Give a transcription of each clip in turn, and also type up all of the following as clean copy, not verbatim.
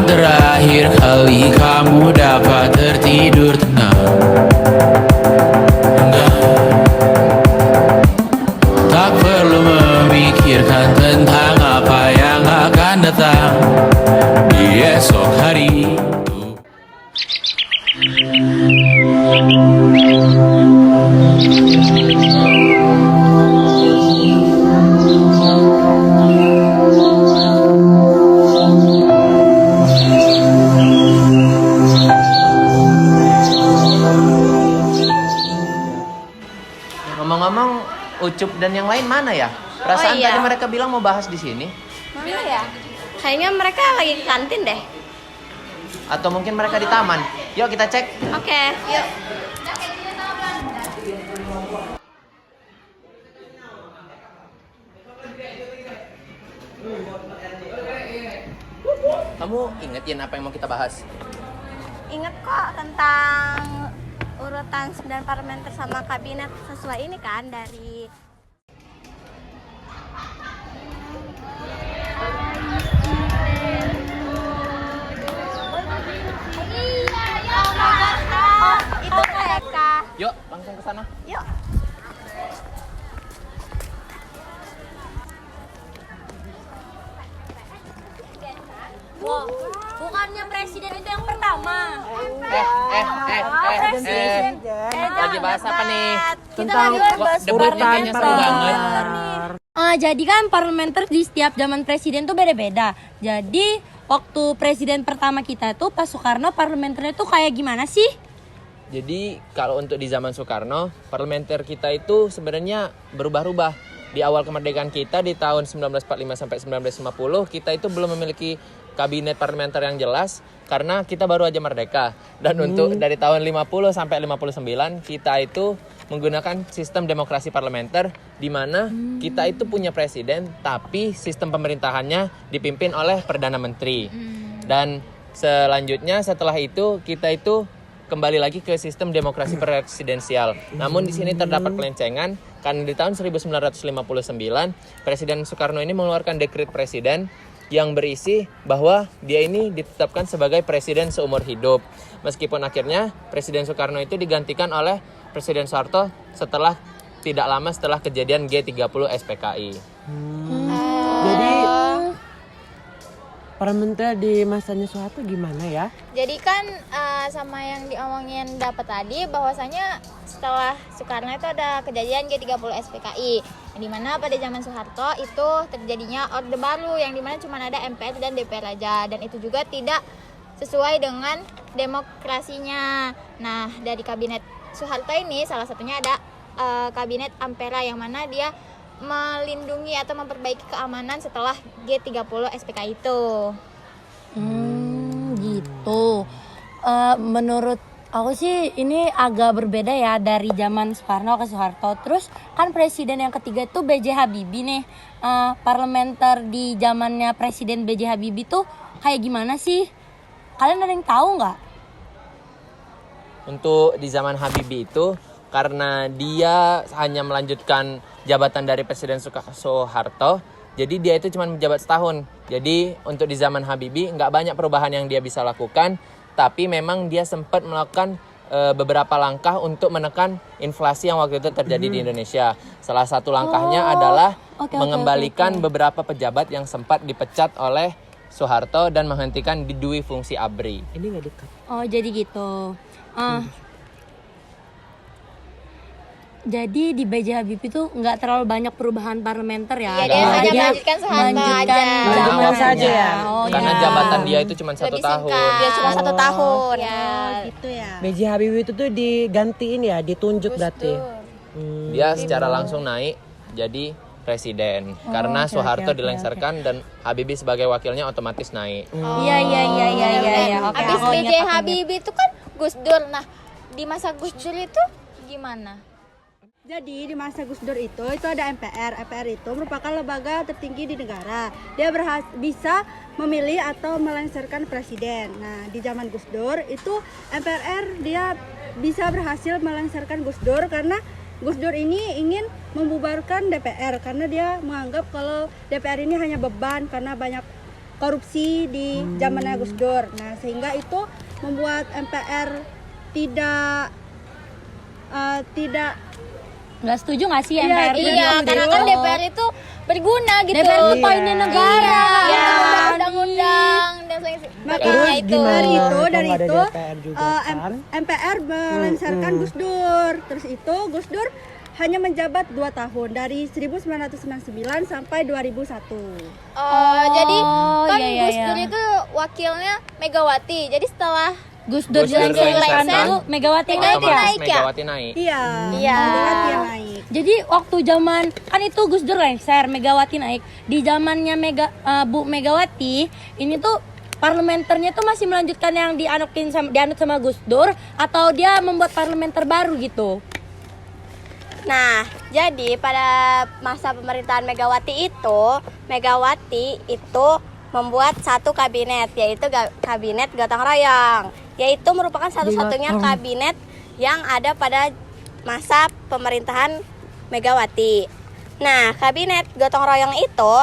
terakhir kali kamu dapat tertidur tenang? Enggak. Tak perlu memikirkan tentang apa yang akan datang di esok hari. Ngomong-ngomong, Ucup dan yang lain mana ya? Perasaan iya. tadi mereka bilang mau bahas di sini. Mana ya? Kayaknya mereka lagi ke kantin deh. Atau mungkin mereka di taman. Yuk kita cek. Oke, yuk. Kamu ingetin apa yang mau kita bahas? Ingat kok tentang urutan 9 parlementer sama kabinet sesuai ini kan dari itu mereka. Yuk, langsung ke sana. Yuk. Wow, bukannya presiden itu yang pertama. Lagi bahas apa nih? Kita lagi bahas Debatnya kayaknya seru banget. Jadi kan parlementer di setiap zaman presiden tuh beda-beda. Jadi waktu presiden pertama kita tuh Pak Soekarno, parlementernya tuh kayak gimana sih? Jadi kalau untuk di zaman Soekarno, parlementer kita itu sebenarnya berubah-ubah. Di awal kemerdekaan kita di tahun 1945 sampai 1950, kita itu belum memiliki kabinet parlementer yang jelas karena kita baru aja merdeka. Dan untuk dari tahun 50 sampai 59 kita itu menggunakan sistem demokrasi parlementer di mana kita itu punya presiden tapi sistem pemerintahannya dipimpin oleh Perdana Menteri. Dan selanjutnya setelah itu kita itu kembali lagi ke sistem demokrasi presidensial. Namun di sini terdapat pelencengan karena di tahun 1959 Presiden Soekarno ini mengeluarkan dekret presiden yang berisi bahwa dia ini ditetapkan sebagai presiden seumur hidup. Meskipun akhirnya Presiden Soekarno itu digantikan oleh Presiden Soeharto tidak lama setelah kejadian G30 SPKI. Jadi parlementer di masanya Soeharto gimana ya? Jadi kan sama yang diomongin dapat tadi bahwasanya setelah Soekarno itu ada kejadian G30 SPKI yang dimana pada zaman Soeharto itu terjadinya Orde Baru yang dimana cuma ada MPR dan DPR aja dan itu juga tidak sesuai dengan demokrasinya. Nah dari kabinet Soeharto ini salah satunya ada kabinet Ampera yang mana dia melindungi atau memperbaiki keamanan setelah G30 SPKI itu. Gitu. Menurut aku sih ini agak berbeda ya dari zaman Soekarno ke Soeharto. Terus kan presiden yang ketiga itu B.J. Habibie nih. Parlementer di zamannya Presiden B.J. Habibie tuh kayak gimana sih? Kalian ada yang tahu nggak? Untuk di zaman Habibie itu karena dia hanya melanjutkan jabatan dari Presiden Soeharto, jadi dia itu cuma menjabat setahun. Jadi untuk di zaman Habibie nggak banyak perubahan yang dia bisa lakukan, tapi memang dia sempat melakukan beberapa langkah untuk menekan inflasi yang waktu itu terjadi di Indonesia. Salah satu langkahnya adalah mengembalikan beberapa pejabat yang sempat dipecat oleh Soeharto dan menghentikan dui fungsi ABRI. Ini nggak dekat. Oh jadi gitu. Jadi di B.J. Habibie itu nggak terlalu banyak perubahan parlementer ya. Iya, dia hanya melanjutkan Soeharto aja. Melanjutkan saja ya. Karena jabatan dia itu cuma 1 tahun. Dia cuma 1 tahun. Ya, gitu ya. B.J. Habibie itu tuh digantiin ya, ditunjuk berarti. Dia secara langsung naik jadi presiden karena Soeharto dilengsarkan dan Habibie sebagai wakilnya otomatis naik. Iya. Oke. Habis aku B.J. ingat, aku Habibie itu kan Gus Dur. Nah, di masa Gus Dur itu gimana? Jadi di masa Gus Dur itu ada MPR. MPR itu merupakan lembaga tertinggi di negara. Dia bisa memilih atau melengsarkan presiden. Nah, di zaman Gus Dur itu MPR dia bisa berhasil melengsarkan Gus Dur karena Gus Dur ini ingin membubarkan DPR karena dia menganggap kalau DPR ini hanya beban karena banyak korupsi di zamannya Gus Dur. Nah, sehingga itu membuat MPR tidak Nggak setuju nggak sih Iya, MPR? Iya, karena kan DPR itu berguna gitu. DPR itu poinnya negara. Iya, Kan? undang-undang dan Maka sebagainya itu. dari itu Kalau ada itu DPR juga kan. MPR melengsarkan Gus Dur. Terus itu Gus Dur hanya menjabat 2 tahun dari 1999 sampai 2001. Jadi kan iya, Gus iya. Dur itu wakilnya Megawati. Jadi setelah Gus Dur Gus Dur dilengsarkan dilengsarkan, tuh Megawati naik Megawati ya? naik ya? Megawati naik. Iya. Iya. Megawati yang naik. Jadi waktu zaman kan itu Gus Dur lengser, Megawati naik. Di zamannya Bu Megawati, ini tuh parlementernya tuh masih melanjutkan yang dianut sama Gus Dur atau dia membuat parlementer baru gitu. Nah, jadi pada masa pemerintahan Megawati itu membuat satu kabinet, yaitu kabinet gotong royong, yaitu merupakan satu-satunya kabinet yang ada pada masa pemerintahan Megawati. Nah, kabinet gotong royong itu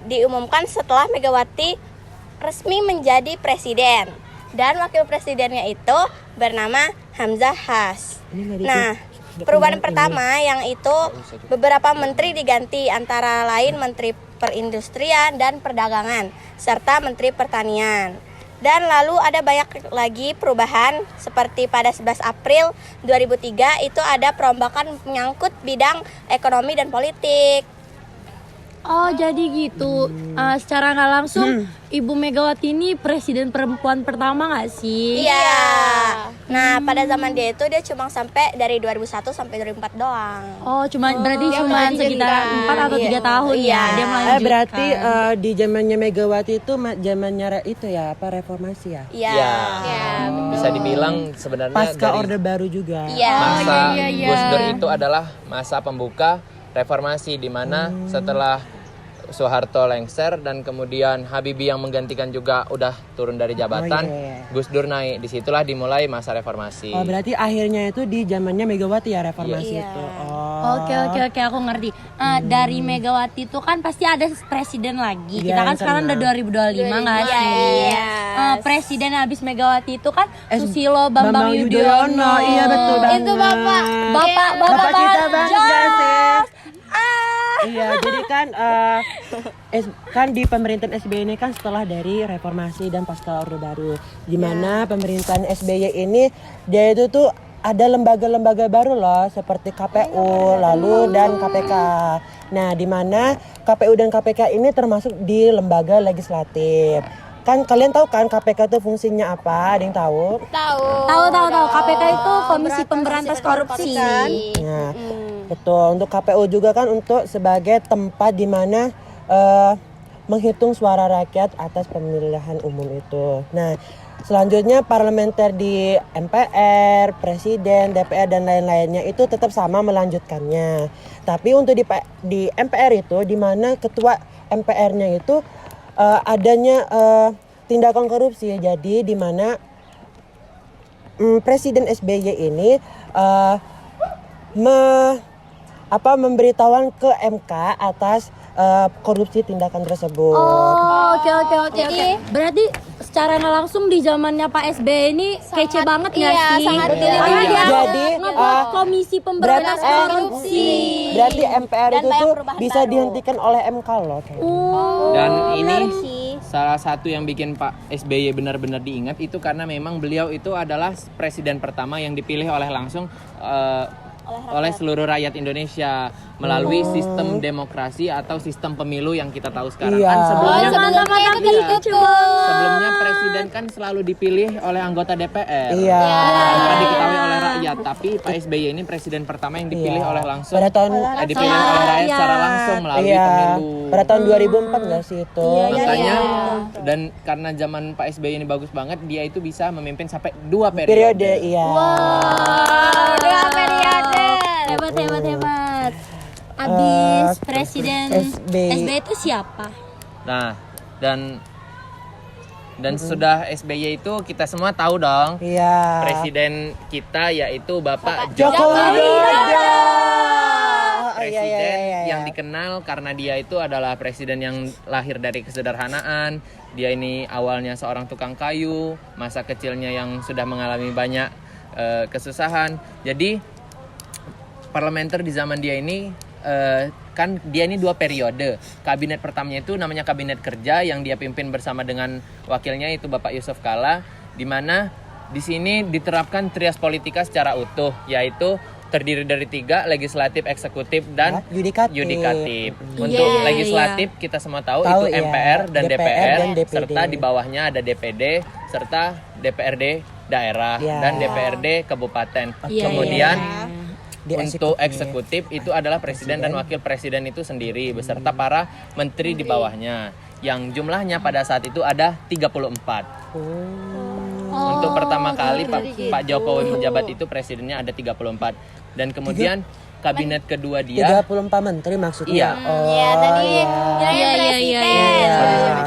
diumumkan setelah Megawati resmi menjadi presiden, dan wakil presidennya itu bernama Hamzah Has. Nah, perubahan pertama yang itu beberapa menteri diganti, antara lain Menteri Perindustrian dan Perdagangan serta Menteri Pertanian. Dan lalu ada banyak lagi perubahan, seperti pada 11 April 2003 itu ada perombakan menyangkut bidang ekonomi dan politik. Oh jadi gitu. Secara nggak langsung Ibu Megawati ini presiden perempuan pertama nggak sih? Iya. Nah, pada zaman dia itu dia cuma sampai dari 2001 sampai 2004 doang. Oh berarti cuma sekitar 4 atau 3 tahun ya Iya. dia melanjutkan. Berarti di zamannya Megawati itu zamannya itu ya apa reformasi ya? Iya. Ya, bisa dibilang sebenarnya Pasca dari Orde Baru juga. Iya. masa iya. Gus Dur itu adalah masa pembuka reformasi, di mana setelah Soeharto lengser dan kemudian Habibie yang menggantikan juga udah turun dari jabatan, iya. Gus Dur naik. Disitulah dimulai masa reformasi. Oh berarti akhirnya itu di zamannya Megawati ya reformasi Iya. itu. Oh. Oke aku ngerti. Dari Megawati itu kan pasti ada presiden lagi. Iya, Kita kan yang sekarang udah 2025 nggak sih? Yes. Presiden habis Megawati itu kan Susilo Bambang Bambang Yudhoyono. Iya betul banget. itu Bapak. Bapak kita banget gak sih? Ah. Iya, jadi kan kan di pemerintahan SBY ini kan setelah dari reformasi dan pasca Orde Baru, di mana pemerintahan SBY ini dia itu tuh ada lembaga-lembaga baru loh, seperti KPU lalu dan KPK. Nah, di mana KPU dan KPK ini termasuk di lembaga legislatif. Kan kalian tahu kan KPK itu fungsinya apa? Ada yang tahu? Tahu. Tahu. KPK itu Komisi Pemberantas Korupsi. Nah, betul. Untuk KPU juga kan untuk sebagai tempat di mana menghitung suara rakyat atas pemilihan umum itu. Nah, selanjutnya parlementer di MPR, Presiden, DPR dan lain-lainnya itu tetap sama melanjutkannya. Tapi untuk di MPR itu di mana ketua MPR-nya itu adanya tindakan korupsi. Jadi di mana Presiden SBY ini memberitahuan ke MK atas korupsi tindakan tersebut. Oh, oke. Berarti secara nggak langsung di zamannya Pak SBY ini kece banget nggak iya, sih? sangat Karena dilihat. dia Jadi, ngebuat Komisi Pemberantas Korupsi. Berarti MPR Dan itu banyak tuh perubahan bisa baru. dihentikan oleh MK loh. Dan ini menarik sih. salah satu yang bikin Pak SBY benar-benar diingat itu karena memang beliau itu adalah presiden pertama yang dipilih oleh langsung oleh seluruh rakyat Indonesia melalui sistem demokrasi atau sistem pemilu yang kita tahu sekarang. Iya. Kan sebelumnya Sebelumnya itu ditutup. sebelumnya presiden kan selalu dipilih oleh anggota DPR. Iya. Tanpa diketahui oleh rakyat, tapi Pak SBY ini presiden pertama yang dipilih oleh langsung. Pada tahun Dipilih oleh rakyat secara langsung melalui iya, pemilu. pada tahun 2004 nggak sih itu? Makanya dan karena zaman Pak SBY ini bagus banget, dia itu bisa memimpin sampai 2 periode. Periode iya. Dua periode. Hebat. Abis Presiden SBY. itu siapa? Nah, dan sudah SBY itu kita semua tahu dong. Iya. Presiden kita yaitu Bapak Joko Widodo. Presiden yang dikenal terkenal karena dia itu adalah presiden yang lahir dari kesederhanaan. Dia ini awalnya seorang tukang kayu, masa kecilnya yang sudah mengalami banyak kesusahan. Jadi parlementer di zaman dia ini kan dia ini 2 periode. Kabinet pertamanya itu namanya kabinet kerja yang dia pimpin bersama dengan wakilnya itu Bapak Yusuf Kala, di mana di sini diterapkan trias politika secara utuh, yaitu terdiri dari 3, legislatif, eksekutif, dan yudikatif. Untuk legislatif kita semua tahu itu MPR dan DPR, serta di bawahnya ada DPD, serta DPRD daerah dan DPRD kabupaten. Kemudian untuk eksekutif itu adalah presiden dan wakil presiden itu sendiri beserta para menteri di bawahnya, yang jumlahnya pada saat itu ada 34. Untuk pertama kali Pak Jokowi menjabat itu presidennya ada 34. Dan kemudian kabinet kedua dia 34 menteri maksudnya. Iya. Tadi presiden.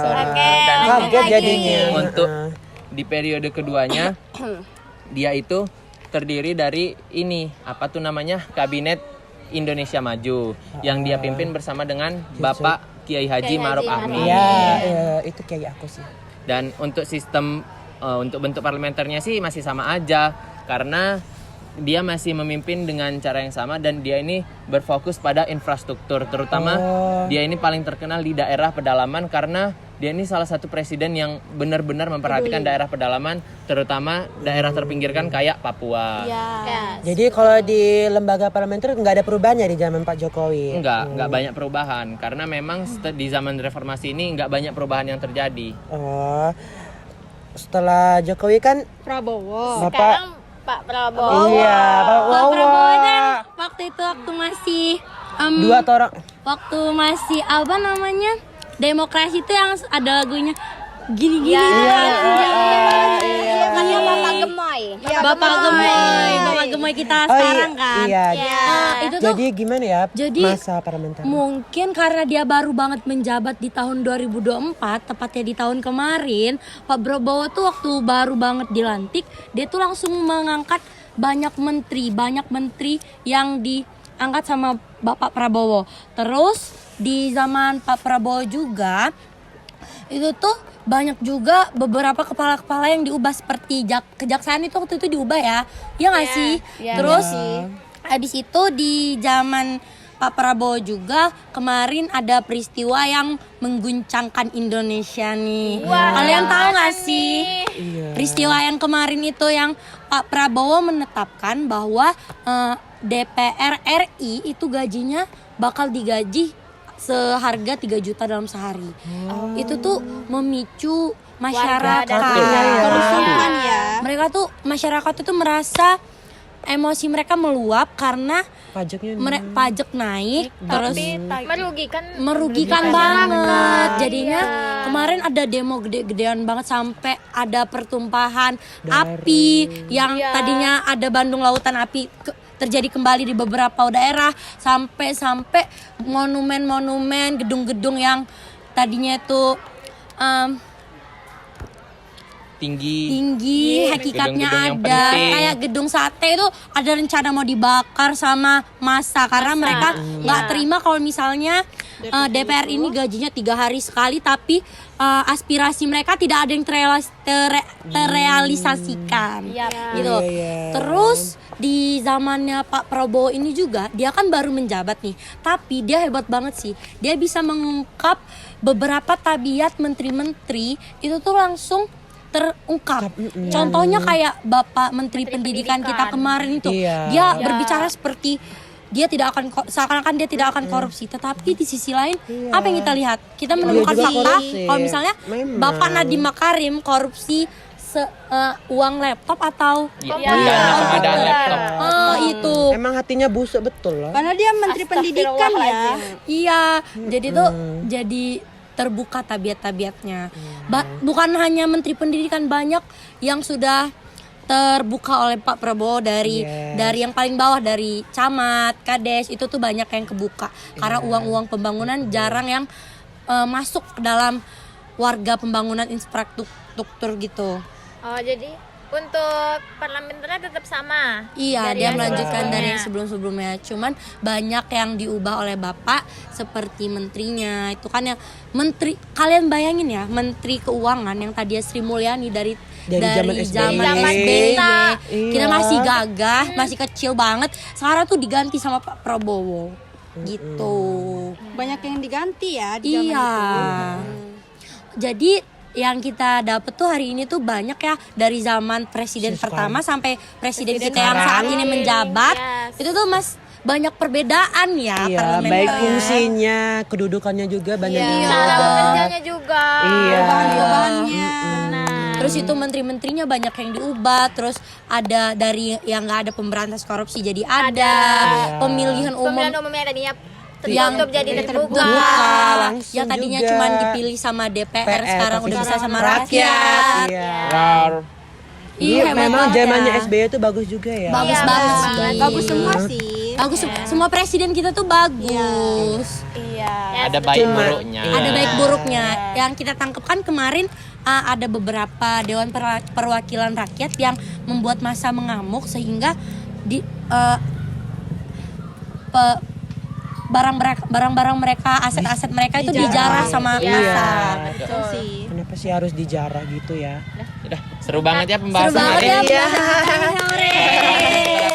Oke. Kaget jadinya. Untuk di periode keduanya dia itu terdiri dari ini Kabinet Indonesia Maju yang dia pimpin bersama dengan Bapak Kiai Haji Ma'ruf Amin. Iya, itu kayak aku sih. Dan untuk sistem untuk bentuk parlementernya sih masih sama aja, karena dia masih memimpin dengan cara yang sama dan dia ini berfokus pada infrastruktur, terutama dia ini paling terkenal di daerah pedalaman karena dia ini salah satu presiden yang benar-benar memperhatikan daerah pedalaman, terutama daerah terpinggirkan kayak Papua. Jadi kalau di lembaga parlementer nggak ada perubahannya di zaman Pak Jokowi? Nggak banyak perubahan, karena memang di zaman reformasi ini nggak banyak perubahan yang terjadi. Setelah Jokowi kan Prabowo. Sekarang Pak Prabowo. Iya, Pak Prabowo dan waktu itu waktu masih 2 orang. waktu masih apa namanya demokrasi itu yang ada lagunya gini-gini Katanya Bapak Gemoy. Bapak Gemoy kita sekarang kan. Iya. Itu tuh Jadi gimana ya jadi masa parlementer? mungkin karena dia baru banget menjabat di tahun 2024, tepatnya di tahun kemarin, Pak Prabowo tuh waktu baru banget dilantik, dia tuh langsung mengangkat banyak menteri yang diangkat sama Bapak Prabowo. Terus di zaman Pak Prabowo juga itu tuh banyak juga beberapa kepala-kepala yang diubah, seperti kejaksaan itu waktu itu diubah ya nggak sih? Terus habis itu di zaman Pak Prabowo juga kemarin ada peristiwa yang mengguncangkan Indonesia nih. Kalian tahu nggak sih peristiwa yang kemarin itu yang Pak Prabowo menetapkan bahwa DPR RI itu gajinya bakal digaji seharga 3 juta dalam sehari. Itu tuh memicu masyarakat. Kerusuhan ya. Mereka tuh masyarakat itu merasa emosi mereka meluap karena Pajaknya pajak naik, terus merugikan banget. Jadinya kemarin ada demo gede-gedean banget sampai ada pertumpahan api yang tadinya ada Bandung Lautan Api terjadi kembali di beberapa daerah, sampai monumen-monumen, gedung-gedung yang tadinya itu tinggi hakikatnya gedung-gedung yang ada penting. kayak gedung sate itu ada rencana mau dibakar sama massa karena mereka nggak terima kalau misalnya DPR ini gajinya 3 hari sekali, tapi aspirasi mereka tidak ada yang terrealisasikan gitu. Terus di zamannya Pak Prabowo ini juga dia kan baru menjabat nih, tapi dia hebat banget sih, dia bisa mengungkap beberapa tabiat menteri-menteri itu tuh langsung terungkap. Contohnya kayak Bapak Menteri Pendidikan kita kemarin itu, dia berbicara seperti dia tidak akan seakan-akan dia tidak akan korupsi, tetapi di sisi lain apa yang kita lihat? Kita menemukan fakta kalau misalnya Bapak Nadiem Makarim korupsi uang laptop atau pengadaan laptop. Itu. Emang hatinya busuk betul loh. Karena dia Menteri Pendidikan ya. Iya, jadi tuh jadi terbuka tabiat-tabiatnya. Bukan hanya Menteri Pendidikan, banyak yang sudah terbuka oleh Pak Prabowo dari yang paling bawah, dari camat, kades, itu tuh banyak yang kebuka. Karena uang-uang pembangunan jarang yang masuk ke dalam warga pembangunan infrastruktur gitu. Oh, jadi Untuk parlementernya tetap sama. Iya, Dari dia yang melanjutkan dari yang sebelum-sebelumnya. sebelum-sebelumnya. Cuman banyak yang diubah oleh Bapak seperti menterinya. Itu kan yang menteri, kalian bayangin ya, Menteri Keuangan yang tadinya Sri Mulyani dari zaman Zaman SBY. kita. Kita Iya. masih gagah, masih kecil banget. Sekarang tuh diganti sama Pak Prabowo. Gitu. Banyak yang diganti ya di zaman Iya. itu. Jadi yang kita dapet tuh hari ini tuh banyak ya, dari zaman presiden pertama sampai presiden kita yang saat ini menjabat. Yes. Itu tuh Mas banyak perbedaan ya Iya, parlemen. baik fungsinya, kedudukannya juga banyak Cara diubah. bekerjanya juga. Iya. Bahannya. Terus itu menteri-menterinya banyak yang diubah. Terus ada dari yang nggak ada pemberantas korupsi jadi ada. Pemilihan umum Pemilihan umumnya tadinya yang tertutup jadi terbuka. langsung yang tadinya juga. cuma dipilih sama DPR, sekarang tapi udah bisa sama rakyat. rakyat. Iya. Iya, hebat memang banget zamannya ya. SBY itu bagus juga ya. Bagus Iya, banget bagus sih. banget. Bagus semua sih. Bagus, semua presiden kita tuh bagus. Iya. Ada baik buruknya. Ada baik buruknya. Yang kita tangkap kan kemarin ada beberapa Dewan Perwakilan Rakyat yang membuat massa mengamuk sehingga di barang-barang mereka, aset-aset mereka itu dijarah sama massa. Betul sih. Kenapa sih harus dijarah gitu ya? Udah seru banget ya Seru pembahasan banget hari ya ini. pembahasan hari ini.